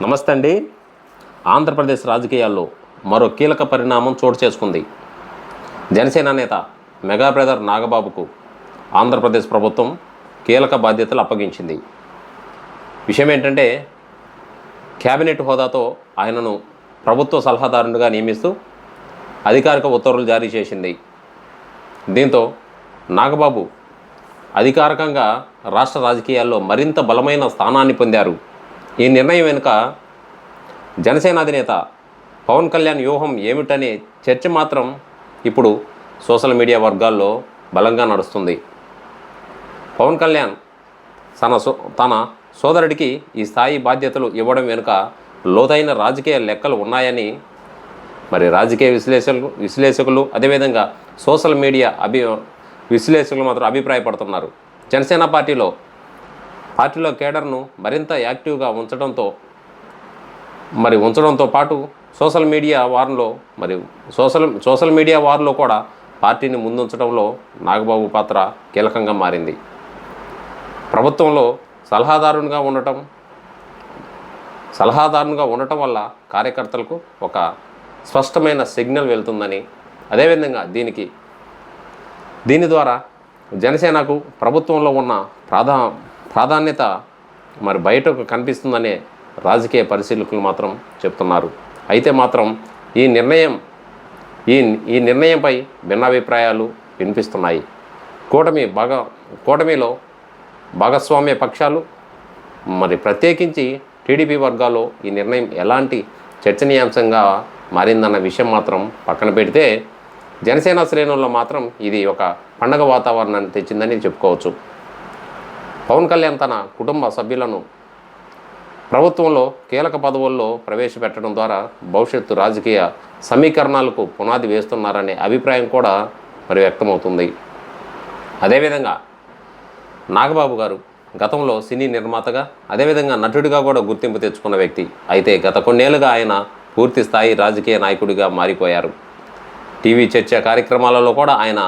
నమస్తే అండి. ఆంధ్రప్రదేశ్ రాజకీయాల్లో మరో కీలక పరిణామం చోటు చేసుకుంది. జనసేన నేత మెగా బ్రదర్ నాగబాబుకు ఆంధ్రప్రదేశ్ ప్రభుత్వం కీలక బాధ్యతలు అప్పగించింది. విషయం ఏంటంటే, కేబినెట్ హోదాతో ఆయనను ప్రభుత్వ సలహాదారునిగా నియమిస్తూ అధికారిక ఉత్తర్వులు జారీ చేసింది. దీంతో నాగబాబు అధికారికంగా రాష్ట్ర రాజకీయాల్లో మరింత బలమైన స్థానాన్ని పొందారు. ఈ నిర్ణయం వెనుక జనసేన అధినేత పవన్ కళ్యాణ్ వ్యూహం ఏమిటనే చర్చ మాత్రం ఇప్పుడు సోషల్ మీడియా వర్గాల్లో బలంగా నడుస్తుంది. పవన్ కళ్యాణ్ తన సోదరుడికి ఈ స్థాయి బాధ్యతలు ఇవ్వడం వెనుక లోతైన రాజకీయ లెక్కలు ఉన్నాయని రాజకీయ విశ్లేషకులు అదేవిధంగా సోషల్ మీడియా విశ్లేషకులు మాత్రం అభిప్రాయపడుతున్నారు. జనసేన పార్టీలో కేడర్ను మరింత యాక్టివ్గా ఉంచడంతో పాటు సోషల్ మీడియా వార్లో కూడా పార్టీని ముందుంచడంలో నాగబాబు పాత్ర కీలకంగా మారింది. ప్రభుత్వంలో సలహాదారునిగా ఉండటం వల్ల కార్యకర్తలకు ఒక స్పష్టమైన సిగ్నల్ వెళ్తుందని, అదేవిధంగా దీని ద్వారా జనసేనకు ప్రభుత్వంలో ఉన్న ప్రాధాన్యత బయటకు కనిపిస్తుందనే రాజకీయ పరిశీలకులు మాత్రం చెప్తున్నారు. అయితే మాత్రం ఈ నిర్ణయంపై భిన్నాభిప్రాయాలు వినిపిస్తున్నాయి. కూటమిలో భాగస్వామ్య పక్షాలు ప్రత్యేకించి టీడీపీ వర్గాల్లో ఈ నిర్ణయం ఎలాంటి చర్చనీయాంశంగా మారిందన్న విషయం మాత్రం పక్కన పెడితే, జనసేన శ్రేణుల్లో మాత్రం ఇది ఒక పండగ వాతావరణాన్ని తెచ్చిందని చెప్పుకోవచ్చు. పవన్ కళ్యాణ్ తన కుటుంబ సభ్యులను ప్రభుత్వంలో కీలక పదవుల్లో ప్రవేశపెట్టడం ద్వారా భవిష్యత్తు రాజకీయ సమీకరణాలకు పునాది వేస్తున్నారనే అభిప్రాయం కూడా వ్యక్తమవుతుంది. అదేవిధంగా నాగబాబు గారు గతంలో సినీ నిర్మాతగా అదేవిధంగా నటుడిగా కూడా గుర్తింపు తెచ్చుకున్న వ్యక్తి. అయితే గత కొన్నేళ్లుగా ఆయన పూర్తి స్థాయి రాజకీయ నాయకుడిగా మారిపోయారు. టీవీ చర్చ కార్యక్రమాలలో కూడా ఆయన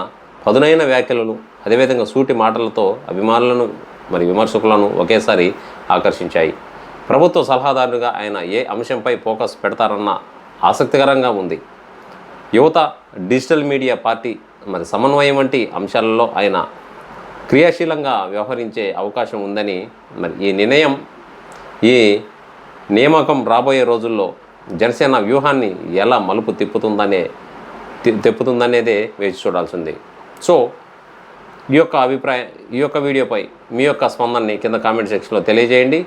పదునైన వ్యాఖ్యలను అదేవిధంగా సూటి మాటలతో అభిమానులను విమర్శకులను ఒకేసారి ఆకర్షించాయి. ప్రభుత్వ సలహాదారునిగా ఆయన ఏ అంశంపై ఫోకస్ పెడతారన్న ఆసక్తికరంగా ఉంది. యువత, డిజిటల్ మీడియా, పార్టీ సమన్వయం వంటి అంశాలలో ఆయన క్రియాశీలంగా వ్యవహరించే అవకాశం ఉందని ఈ నియామకం రాబోయే రోజుల్లో జనసేన వ్యూహాన్ని ఎలా మలుపు తిప్పుతుందనేదే వేచి చూడాల్సింది. సో ఈ యొక్క వీడియోపై మీ యొక్క స్పందనని కింద కామెంట్ సెక్షన్లో తెలియజేయండి.